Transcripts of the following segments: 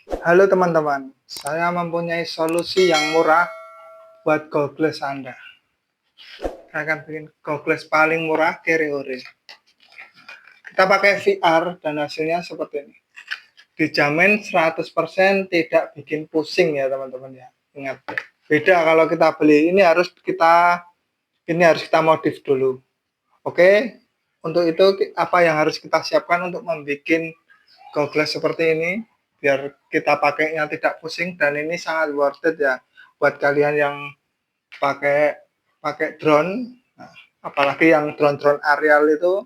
Halo teman-teman, saya mempunyai solusi yang murah buat goggles Anda. Saya akan bikin goggles paling murah Kereore. Kita pakai VR dan hasilnya seperti ini. Dijamin 100% tidak bikin pusing ya teman-teman ya. Ingat, beda kalau kita beli ini harus kita modif dulu. Oke, untuk itu apa yang harus kita siapkan untuk membuat goggles seperti ini biar kita pakainya tidak pusing, dan ini sangat worth it ya buat kalian yang pakai pakai drone. Nah, apalagi yang drone aerial itu,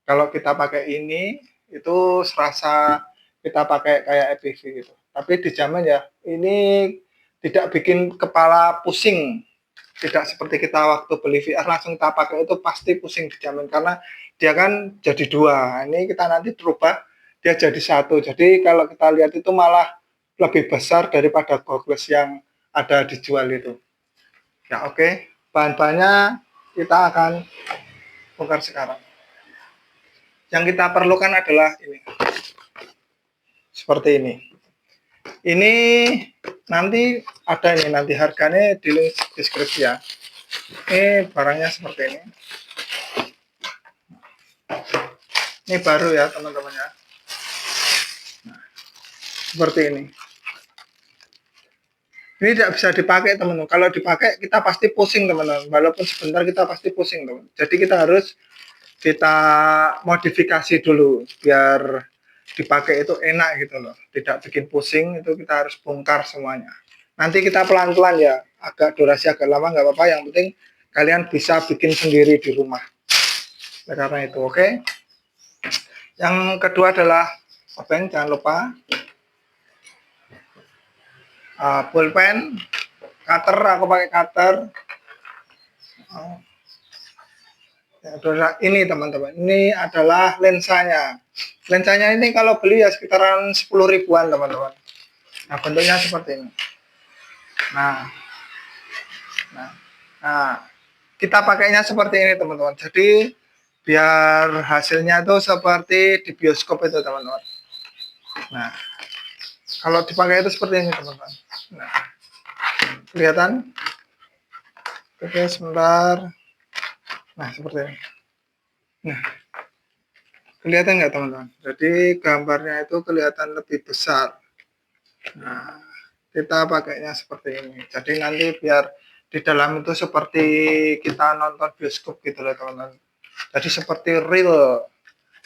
kalau kita pakai ini itu serasa kita pakai kayak FPV gitu, tapi dijamin ya ini tidak bikin kepala pusing. Tidak seperti kita waktu beli VR langsung kita pakai itu pasti pusing, dijamin, karena dia kan jadi dua. Ini kita nanti berubah dia jadi satu, jadi kalau kita lihat itu malah lebih besar daripada goggles yang ada dijual itu ya. Oke, bahan-bahannya kita akan bongkar sekarang. Yang kita perlukan adalah ini, seperti ini nanti ada ini, nanti harganya di link deskripsi ya. Ini barangnya seperti ini baru ya teman-teman ya. Nah, seperti ini tidak bisa dipakai teman-teman. Kalau dipakai kita pasti pusing teman-teman, walaupun sebentar kita pasti pusing teman. Jadi kita harus modifikasi dulu biar dipakai itu enak gitu loh, tidak bikin pusing. Itu kita harus bongkar semuanya. Nanti kita pelan-pelan ya, agak durasi agak lama nggak apa-apa, yang penting kalian bisa bikin sendiri di rumah. Nah, karena itu oke. Yang kedua adalah pulpen, jangan lupa pulpen, cutter, aku pakai cutter. Ini teman-teman, ini adalah lensanya. Lensanya ini kalau beli ya sekitaran 10 ribuan teman-teman. Nah, bentuknya seperti ini. Nah, kita pakainya seperti ini teman-teman. Jadi biar hasilnya itu seperti di bioskop itu teman-teman. Nah, kalau dipakai itu seperti ini teman-teman. Nah, kelihatan? Oke, sebentar. Nah, seperti ini. Nah, kelihatan nggak teman-teman? Jadi gambarnya itu kelihatan lebih besar. Nah, kita pakainya seperti ini. Jadi nanti biar di dalam itu seperti kita nonton bioskop gitu loh teman-teman. Jadi seperti real.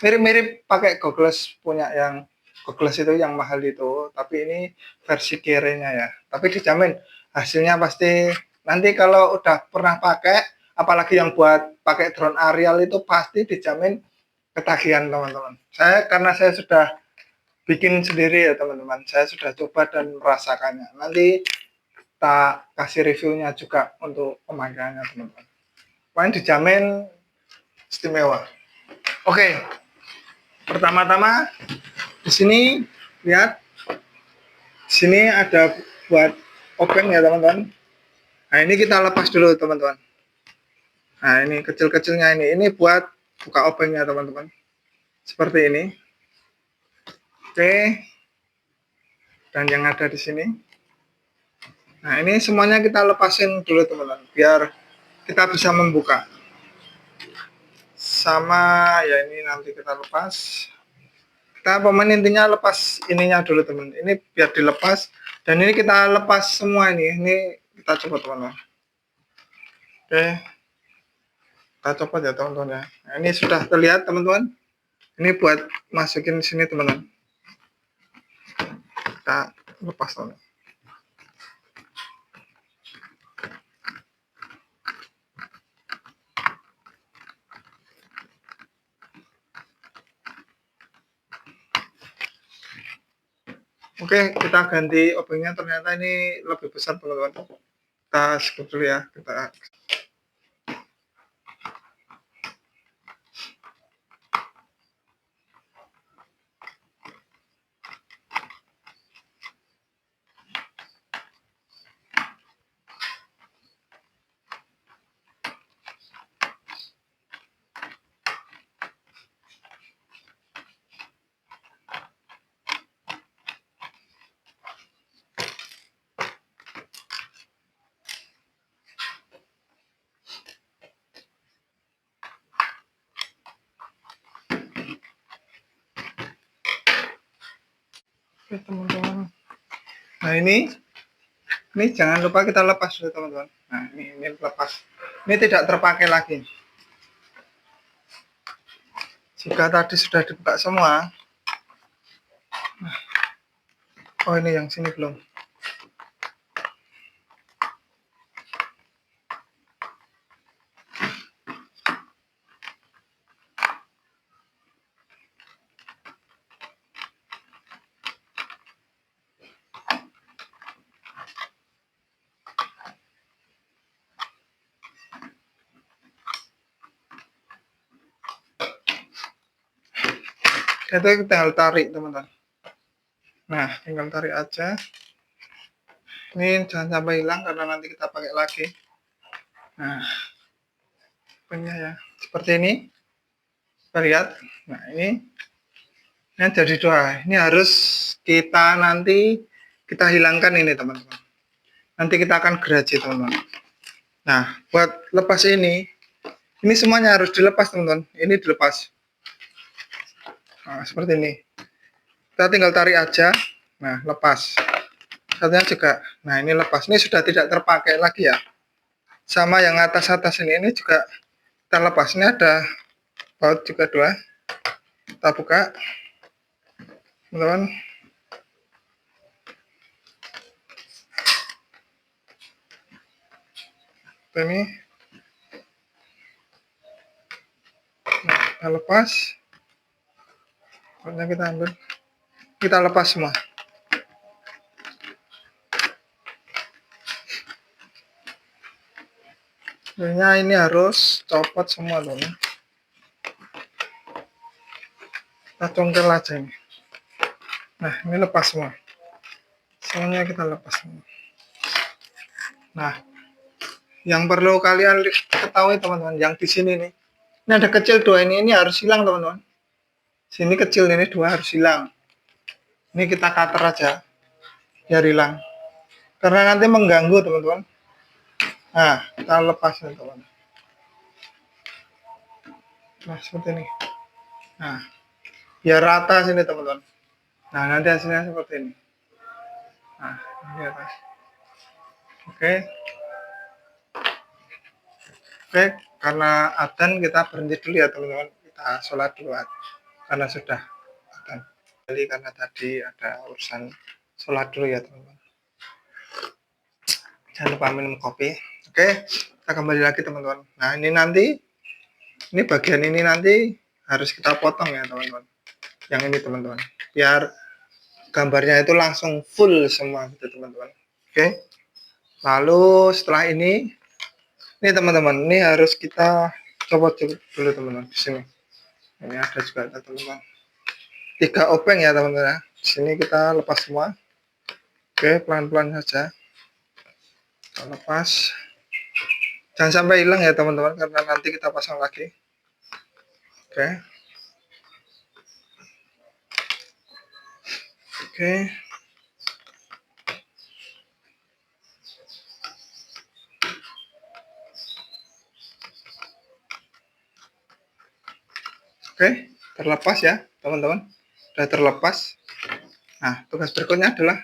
Mirip-mirip pakai goggles punya yang goggles itu yang mahal itu, tapi ini versi kirenya ya. Tapi dijamin hasilnya pasti nanti kalau udah pernah pakai, apalagi yang buat pakai drone aerial itu pasti dijamin ketagihan teman-teman. Karena saya sudah bikin sendiri ya teman-teman, saya sudah coba dan merasakannya. Nanti kita kasih reviewnya juga untuk pemakaiannya teman-teman. Pokoknya dijamin istimewa. Oke, pertama-tama di sini lihat, di sini ada buat obeng ya teman-teman. Nah, ini kita lepas dulu teman-teman. Nah, ini kecil-kecilnya ini buat buka obengnya teman-teman. Seperti ini. Oke. Dan yang ada di sini. Nah, ini semuanya kita lepasin dulu teman-teman, biar kita bisa membuka. Sama ya, ini nanti kita lepas. Kita intinya lepas ininya dulu teman. Ini biar dilepas, dan ini kita lepas semua ini. Ini kita coba teman-teman. Oke. Kita coba ya teman-teman ya. Nah, ini sudah terlihat teman-teman. Ini buat masukin sini teman-teman. Kita lepas teman-teman. Oke, kita ganti obengnya. Ternyata ini lebih besar teman-teman. Kita skip dulu ya. Kita Oke teman-teman. Nah ini jangan lupa kita lepas dulu teman-teman. Nah ini lepas. Ini tidak terpakai lagi. Jika tadi sudah dibuka semua. Oh ini yang sini belum. Itu tinggal tarik teman-teman. Nah tinggal tarik aja. Ini jangan sampai hilang karena nanti kita pakai lagi. Nah punya ya seperti ini. Kita lihat. Nah ini jadi dua. Ini harus kita nanti kita hilangkan ini teman-teman. Nanti kita akan geraji teman-teman. Nah buat lepas ini semuanya harus dilepas teman-teman. Ini dilepas. Nah, seperti ini. Kita tinggal tarik aja. Nah lepas. Satunya juga. Nah ini lepas. Ini sudah tidak terpakai lagi ya. Sama yang atas-atas ini juga kita lepas. Ini ada baut juga dua. Kita buka teman-teman. Ini nah, kita lepas. Bautnya kita ambil, kita lepas semua. Ini harus copot semua loh. Kita congkel aja ini. Nah ini lepas semua. Semuanya kita lepas semua. Nah yang perlu kalian ketahui teman-teman, yang di sini nih, ini ada kecil dua ini harus hilang teman-teman. Sini kecil ini dua harus hilang. Ini kita cutter aja biar hilang. Karena nanti mengganggu teman-teman. Nah kita lepas teman-teman. Nah seperti ini. Nah biar rata sini teman-teman. Nah nanti hasilnya seperti ini. Nah ini atas. Oke, karena adzan kita berhenti dulu ya teman-teman. Kita sholat dulu karena sudah adzan. Jadi karena tadi ada urusan sholat dulu ya teman-teman. Jangan lupa minum kopi. Oke, kita kembali lagi teman-teman. Nah ini nanti, ini bagian ini nanti harus kita potong ya teman-teman. Yang ini teman-teman, biar gambarnya itu langsung full semua gitu teman-teman. Oke, lalu setelah ini teman-teman, ini harus kita copot dulu teman-teman. Di sini ini ada juga teman-teman 3 obeng ya teman-teman. Di sini kita lepas semua. Oke, pelan-pelan saja kita lepas, jangan sampai hilang ya teman-teman, karena nanti kita pasang lagi. Oke. Oke. Oke, terlepas ya teman-teman. Sudah terlepas. Nah, tugas berikutnya adalah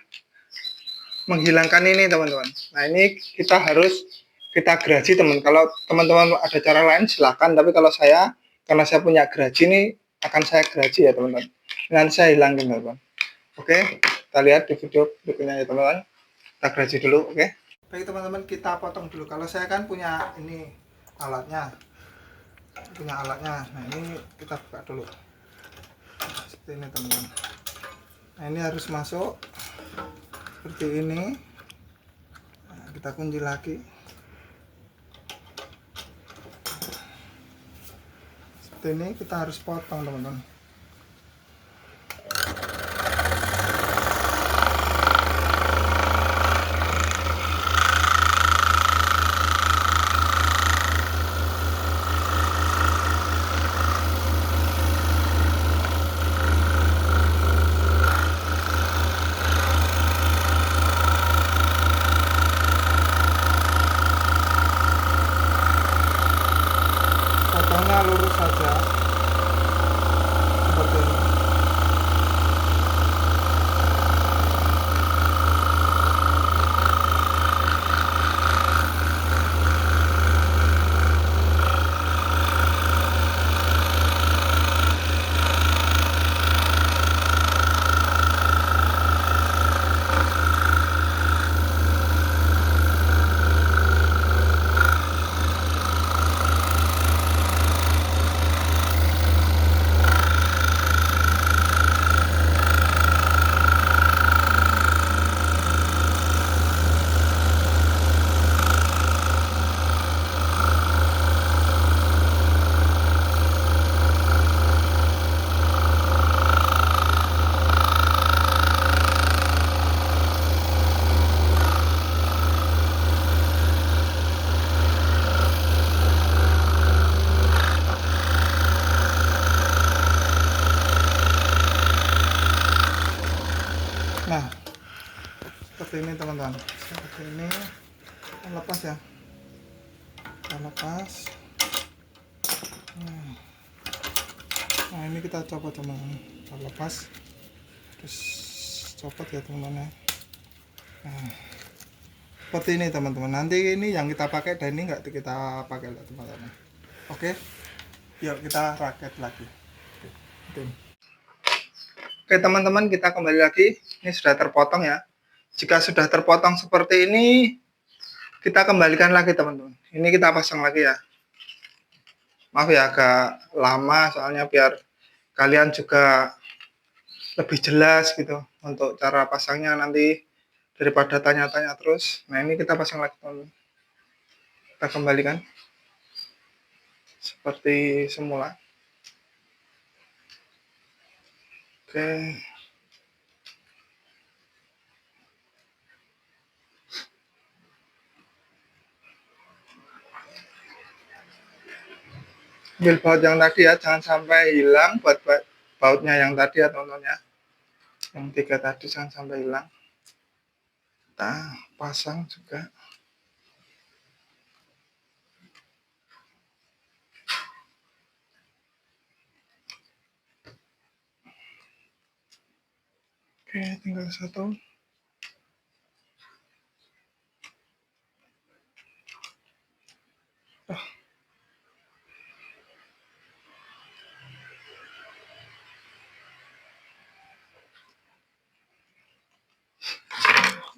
menghilangkan ini teman-teman. Nah, ini kita harus kita geraji teman. Kalau teman-teman ada cara lain silakan, tapi kalau saya, karena saya punya geraji ini, akan saya geraji ya teman-teman. Nanti saya hilangin teman-teman. Oke, kita lihat di video berikutnya ya teman-teman. Kita geraji dulu, oke. Baik teman-teman, kita potong dulu. Kalau saya kan punya ini alatnya. Nah ini kita buka dulu seperti ini teman-teman. Nah ini harus masuk seperti ini. Nah, kita kunci lagi seperti ini. Kita harus potong teman-teman. Potongnya lurus saja. Nah, seperti ini teman-teman. Seperti ini. Kita lepas ya. Kita lepas. Nah, ini kita copot teman-teman. Kita lepas. Terus copot ya teman-teman. Nah, seperti ini teman-teman. Nanti ini yang kita pakai dan ini nggak kita pakai teman-teman. Oke. Yuk kita rakit lagi. Oke teman-teman, kita kembali lagi. Ini sudah terpotong ya. Jika sudah terpotong seperti ini, kita kembalikan lagi teman-teman. Ini kita pasang lagi ya. Maaf ya agak lama soalnya biar kalian juga lebih jelas gitu untuk cara pasangnya nanti daripada tanya-tanya terus. Nah ini kita pasang lagi teman-teman. Kita kembalikan seperti semula. Oke. Ambil baut yang tadi ya, jangan sampai hilang buat bautnya yang tadi ya teman-teman ya. Yang 3 tadi jangan sampai hilang. Kita pasang juga. Oke, tinggal satu.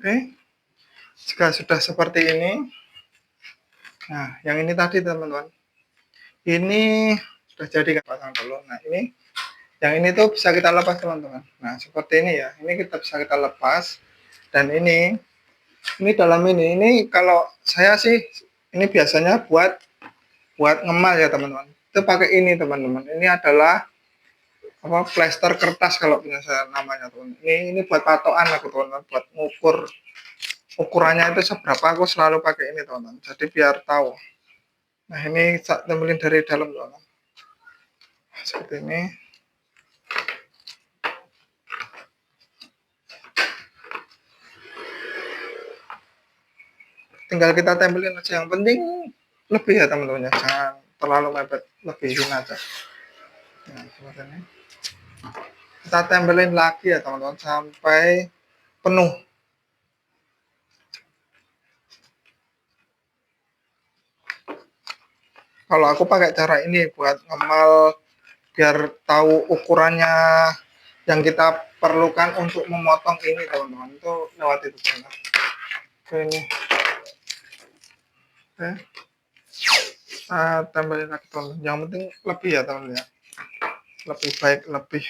Oke, jika sudah seperti ini, nah yang ini tadi teman-teman, ini sudah jadi kan pasang dulu. Nah ini, yang ini tuh bisa kita lepas teman-teman. Nah seperti ini ya, ini kita bisa kita lepas. Dan ini dalam ini kalau saya sih ini biasanya buat ngemal ya teman-teman. Itu pakai ini teman-teman. Ini adalah apa plester kertas kalau punya saya namanya teman. Ini buat patokan aku teman-teman, buat ngukur ukurannya itu seberapa, aku selalu pakai ini teman-teman, jadi biar tahu. Nah ini tempelin dari dalam teman-teman, seperti ini. Tinggal kita tempelin aja, yang penting lebih ya teman-teman ya, jangan terlalu mepet, lebihin aja. Nah seperti ini kita tempelin lagi ya teman-teman sampai penuh. Kalau aku pakai cara ini buat ngemal biar tahu ukurannya yang kita perlukan untuk memotong ini teman-teman, itu lewat itu teman-teman. Oke ini, oke, tambahin lagi teman-teman. Yang penting lebih ya teman-teman ya, lebih baik lebih.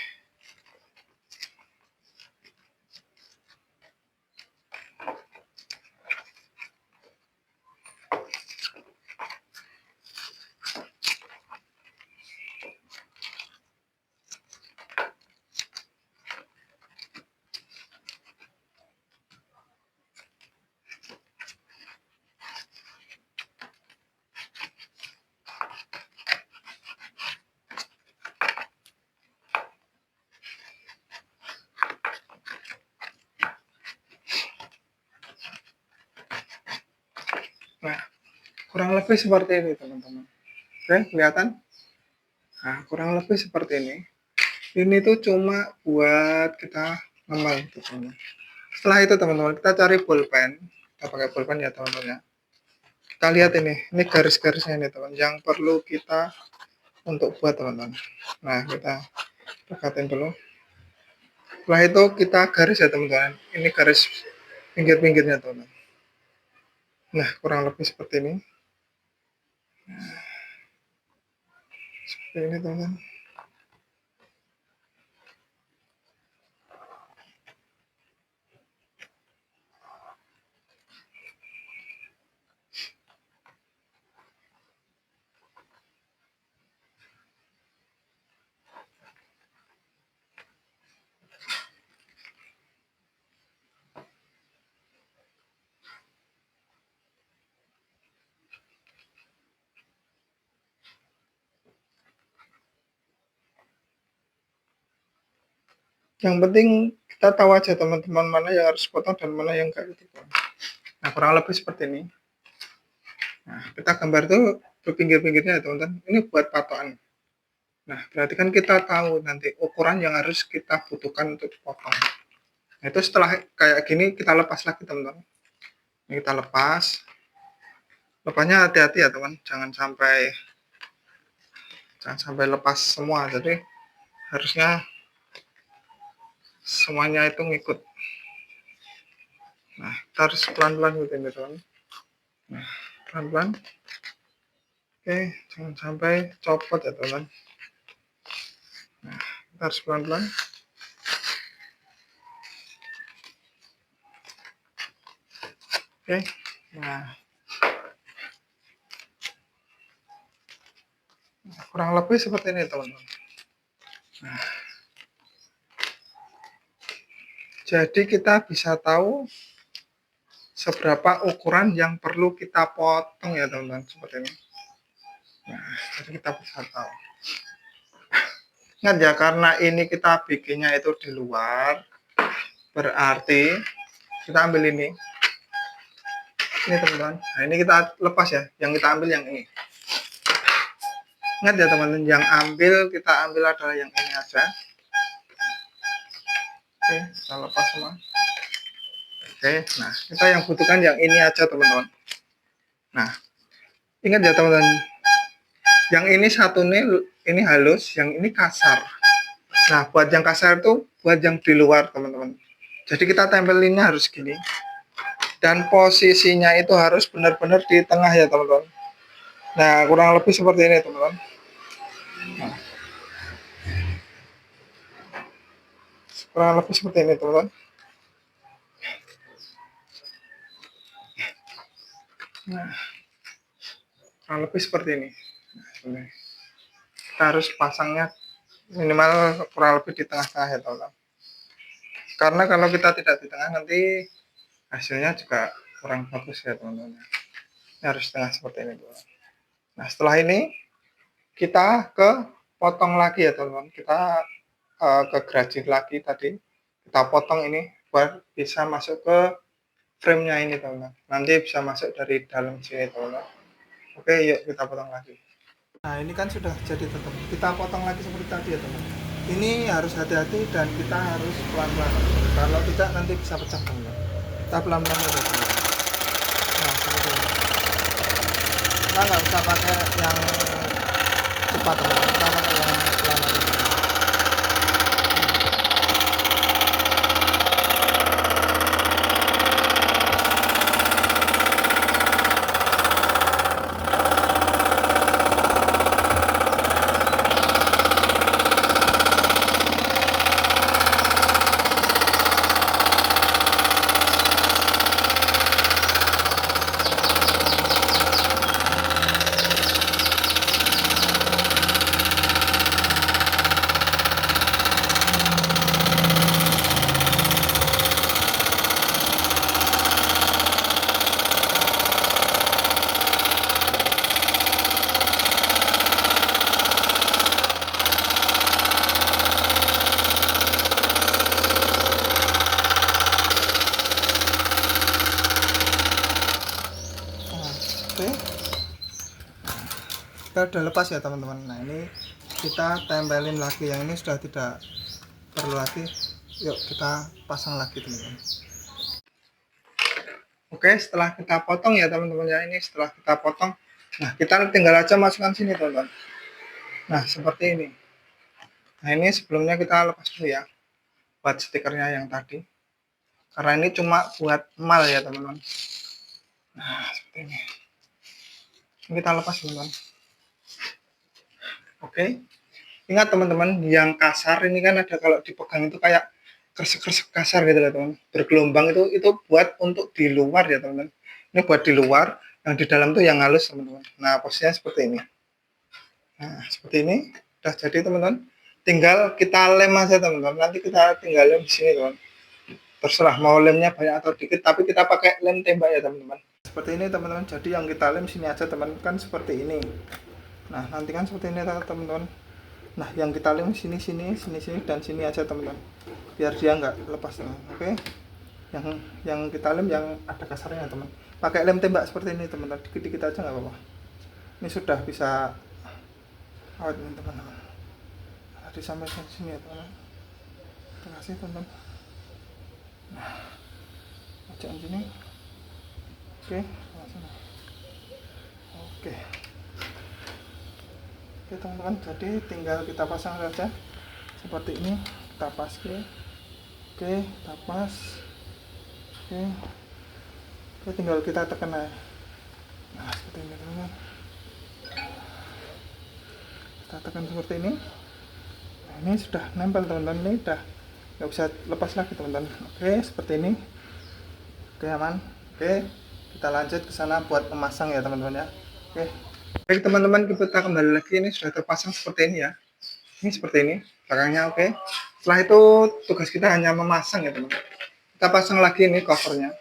Nah kurang lebih seperti ini teman-teman. Oke kelihatan. Nah kurang lebih seperti ini. Ini tuh cuma buat kita ngemal gitu teman-teman. Setelah itu teman-teman kita cari pulpen. Kita pakai pulpen ya teman-teman ya. Kita lihat ini garis-garisnya ini teman, yang perlu kita untuk buat teman-teman. Nah kita dekatin dulu. Setelah itu kita garis ya teman-teman. Ini garis pinggir-pinggirnya teman-teman. Nah kurang lebih seperti ini. Seperti ini teman-teman. Yang penting kita tahu aja teman-teman mana yang harus potong dan mana yang enggak gitu. Nah, kurang lebih seperti ini. Nah, kita gambar tuh pinggir-pinggirnya ya teman-teman. Ini buat patokan. Nah, berarti kan kita tahu nanti ukuran yang harus kita butuhkan untuk dipotong. Nah, itu setelah kayak gini kita lepas lagi teman-teman. Ini kita lepas. Lepasnya hati-hati ya teman, jangan sampai lepas semua. Jadi harusnya semuanya itu ngikut. Nah, kita harus pelan-pelan gitu ya teman. Nah, pelan-pelan. Oke, jangan sampai copot ya teman. Nah, kita harus pelan-pelan. Oke, nah kurang lebih seperti ini teman-teman. Nah, jadi kita bisa tahu seberapa ukuran yang perlu kita potong ya teman-teman, seperti ini. Nah, jadi kita bisa tahu. Ingat ya, karena ini kita bikinnya itu di luar, berarti kita ambil ini teman-teman. Nah, ini kita lepas ya, yang kita ambil yang ini. Ingat ya teman-teman, yang kita ambil adalah yang ini aja. Oke, kita lepas semua. Oke, nah kita yang butuhkan yang ini aja teman-teman. Nah, ingat ya teman-teman, yang ini satu ini halus, yang ini kasar. Nah, buat yang kasar itu buat yang di luar teman-teman. Jadi kita tempelinnya harus gini. Dan posisinya itu harus benar-benar di tengah ya teman-teman. Nah, kurang lebih seperti ini teman-teman. Nah, kurang lebih seperti ini teman-teman. Nah, kurang lebih seperti ini. Nah, kita harus pasangnya minimal kurang lebih di tengah-tengah ya teman-teman. Karena kalau kita tidak di tengah nanti hasilnya juga kurang bagus ya teman-teman. Ini harus tengah seperti ini teman-teman. Nah, setelah ini kita ke potong lagi ya teman-teman. Kita ke gerajin lagi tadi. Kita potong ini buat bisa masuk ke frame-nya ini teman-teman. Nanti bisa masuk dari dalam sini teman-teman. Oke, yuk kita potong lagi. Nah, ini kan sudah jadi teman-teman. Kita potong lagi seperti tadi ya teman-teman. Ini harus hati-hati dan kita harus pelan-pelan. Kalau tidak nanti bisa pecah teman-teman. Kita pelan-pelan aja teman-teman. Nah, seperti ini. Kita nggak bisa pakai yang cepat teman-teman. Kita pakai yang pelan aja. Oke, kita udah lepas ya teman-teman. Nah, ini kita tempelin lagi, yang ini sudah tidak perlu lagi. Yuk kita pasang lagi teman-teman. Oke, setelah kita potong ya teman-teman ya, ini setelah kita potong, nah kita tinggal aja masukkan sini teman-teman. Nah, seperti ini. Nah, ini sebelumnya kita lepas dulu ya buat stikernya yang tadi, karena ini cuma buat emal ya teman-teman. Nah, seperti ini. Kita lepas teman-teman. Oke, ingat teman-teman, yang kasar ini kan ada, kalau dipegang itu kayak kresek-kresek kasar gitu lah teman, bergelombang, itu buat untuk di luar ya teman-teman. Ini buat di luar, yang di dalam tuh yang halus teman-teman. Nah, posisinya seperti ini. Nah, seperti ini udah jadi teman-teman. Tinggal kita lem aja teman-teman. Nanti kita tinggal lem di sini teman. Terserah mau lemnya banyak atau dikit, tapi kita pakai lem tembak ya teman-teman. Seperti ini teman-teman. Jadi yang kita lem sini aja teman, kan seperti ini. Nah, nanti kan seperti ini teman-teman. Nah, yang kita lem sini dan sini aja teman-teman. biar dia nggak lepas teman. Oke, yang kita lem yang ada kasarnya teman, pakai lem tembak seperti ini teman, dikit-dikit aja nggak apa-apa. Ini sudah bisa awet ini teman-teman. Tadi sampai sini ya teman. Terima kasih teman. Nah, macam sini. Oke, oke. Oke teman-teman, jadi tinggal kita pasang saja seperti ini. Kita pas ke, oke, kita pas, oke, tinggal kita tekan aja. Nah seperti ini teman-teman, kita tekan seperti ini. Nah, ini sudah nempel teman-teman, ini udah nggak bisa lepas lagi teman-teman. Oke, seperti ini. Oke, aman. Oke, kita lanjut ke sana buat memasang ya teman-teman ya. Oke. Baik teman-teman, kita kembali lagi. Ini sudah terpasang seperti ini ya. Ini seperti ini belakangnya. Oke, setelah itu tugas kita hanya memasang ya teman-teman. Kita pasang lagi ini covernya.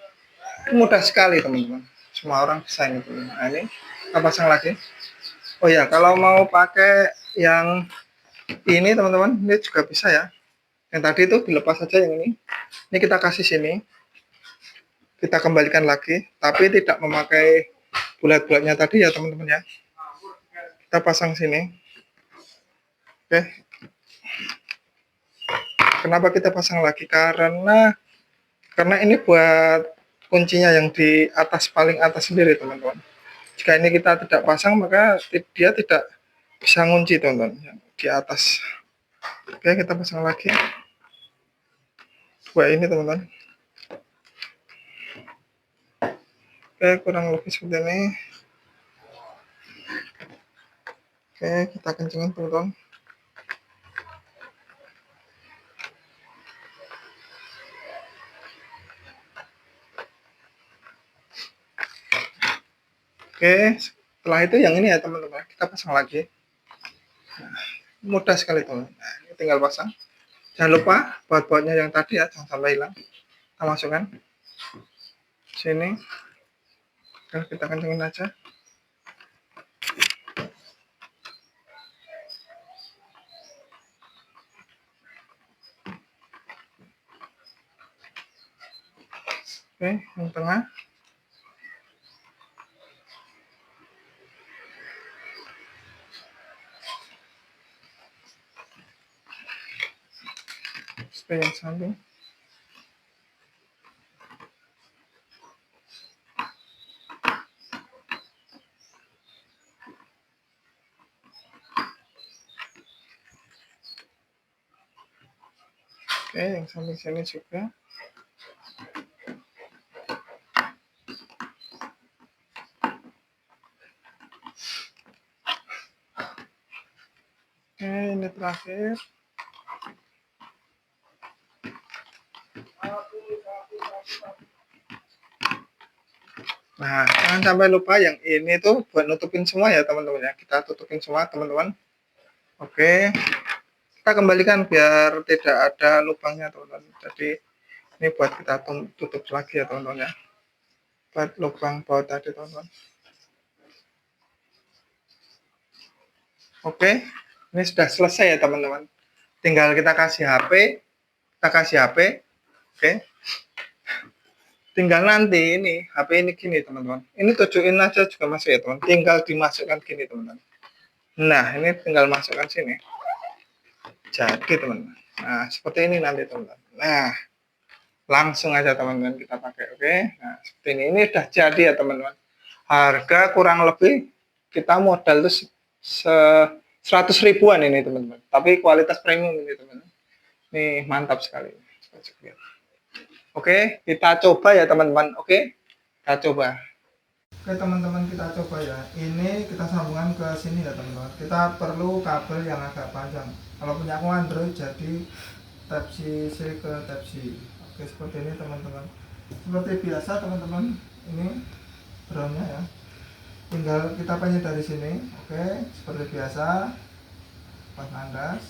Mudah sekali teman-teman, semua orang bisa ini teman. Nah ini kita pasang lagi. Oh ya, kalau mau pakai yang ini teman-teman, ini juga bisa ya. Yang tadi itu dilepas saja, yang ini kita kasih sini, kita kembalikan lagi, tapi tidak memakai bulat-bulatnya tadi ya teman-teman ya. Kita pasang sini. Oke, kenapa kita pasang lagi? Karena ini buat kuncinya yang di atas, paling atas sendiri teman-teman. Jika ini kita tidak pasang, maka dia tidak bisa ngunci teman-teman, yang di atas. Oke, kita pasang lagi buat ini teman-teman. Oke, kurang lebih seperti ini. Oke, kita kencengin teman-teman. Oke, setelah itu yang ini ya teman-teman, kita pasang lagi. Nah, mudah sekali teman-teman. Nah, ini tinggal pasang. Jangan lupa baut-bautnya yang tadi ya, jangan sampai hilang. Kita masukkan sini. Oke, kita kencengin aja. Oke, yang tengah. Supaya yang samping. Oke, yang samping sini juga. Oke, ini terakhir. Nah, jangan sampai lupa yang ini tuh buat nutupin semua ya teman-teman ya. Kita tutupin semua teman-teman. Oke, kita kembalikan biar tidak ada lubangnya teman-teman. Jadi ini buat kita tutup lagi ya teman-teman ya. Buat lubang baut tadi teman-teman. Oke, ini sudah selesai ya teman-teman. Tinggal kita kasih HP, oke. Tinggal nanti ini HP ini gini teman-teman. Ini tujuin aja juga masuk ya teman. Tinggal dimasukkan gini teman-teman. Nah ini tinggal masukkan sini. Jadi teman-teman. Nah seperti ini nanti teman-teman. Nah langsung aja teman-teman kita pakai. Oke. Nah seperti ini. Ini udah jadi ya teman-teman. Harga kurang lebih kita modal tuh 100 ribuan ini teman-teman. Tapi kualitas premium ini teman-teman. Ini mantap sekali. Oke, kita coba ya teman-teman. Oke, kita coba. Oke teman-teman, kita coba ya. Ini kita sambungkan ke sini ya teman-teman. Kita perlu kabel yang agak panjang. Kalau punya aku Android jadi Type C ke Type C. Oke, seperti ini teman-teman. Seperti biasa teman-teman, ini groundnya ya. Tinggal kita penyet dari sini. Oke, seperti biasa. Pas landas.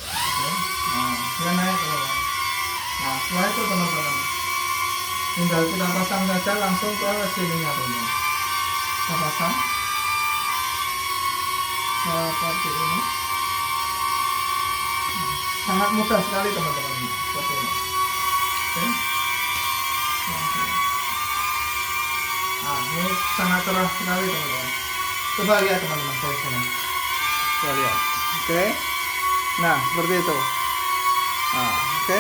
Oke. Nah, dia naik teman-teman. Nah setelah itu teman-teman tinggal kita pasang saja langsung ke sininya teman-teman. Kita pasang seperti ini. Sangat mudah sekali teman-teman. Seperti ini. Oke. Nah, ini sangat cerah sekali teman-teman. Coba lihat teman-teman saya sini. Coba lihat. Oke. Nah, seperti itu. Nah, oke.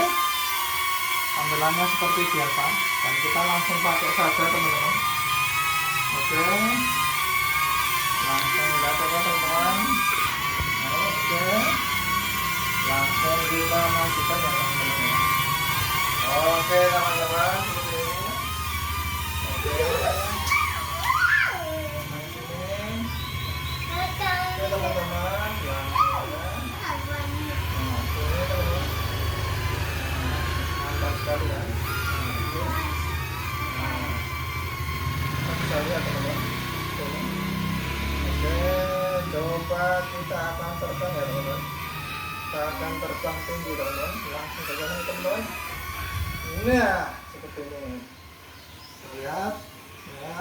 Tampilannya seperti biasa dan kita langsung pakai saja teman-teman. Oke. Langsung dapat teman-teman. Oke. Langsung kita masukkan ya teman-teman ya. Oke teman-teman. Oke. Oke teman-teman. Mantap sekali ya. Bisa lihat teman-teman. Oke, coba kita akan terbang ya teman-teman. Kita akan terbang tinggi teman-teman. Langsung saja nih teman-teman. Nah, seperti ini. Lihat, ya.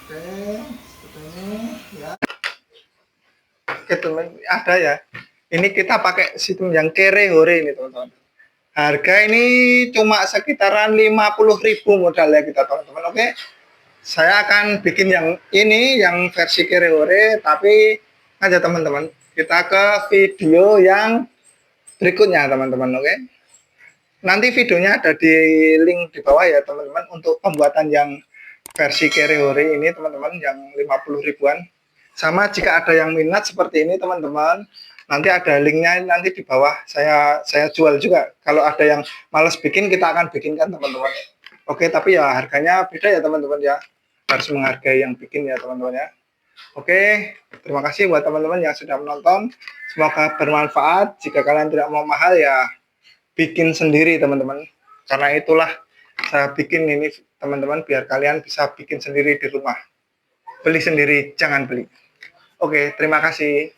Oke, seperti ini, ya. Oke teman, ada ya. Ini kita pakai sistem yang kere hore ini teman-teman. Harga ini cuma sekitaran 50.000 modalnya kita teman-teman. Oke. Saya akan bikin yang ini yang versi kere hore, tapi aja teman-teman. Kita ke video yang berikutnya teman-teman, oke. Nanti videonya ada di link di bawah ya teman-teman untuk pembuatan yang versi kere hore ini teman-teman yang 50 ribuan. Sama jika ada yang minat seperti ini teman-teman, nanti ada linknya nanti di bawah. Saya jual juga. Kalau ada yang males bikin, kita akan bikinkan teman-teman. Oke, tapi ya harganya beda ya teman-teman ya. Harus menghargai yang bikin ya teman-teman ya. Oke, terima kasih buat teman-teman yang sudah menonton. Semoga bermanfaat. Jika kalian tidak mau mahal ya bikin sendiri teman-teman. Karena itulah saya bikin ini teman-teman biar kalian bisa bikin sendiri di rumah. Beli sendiri, jangan beli. Oke, terima kasih.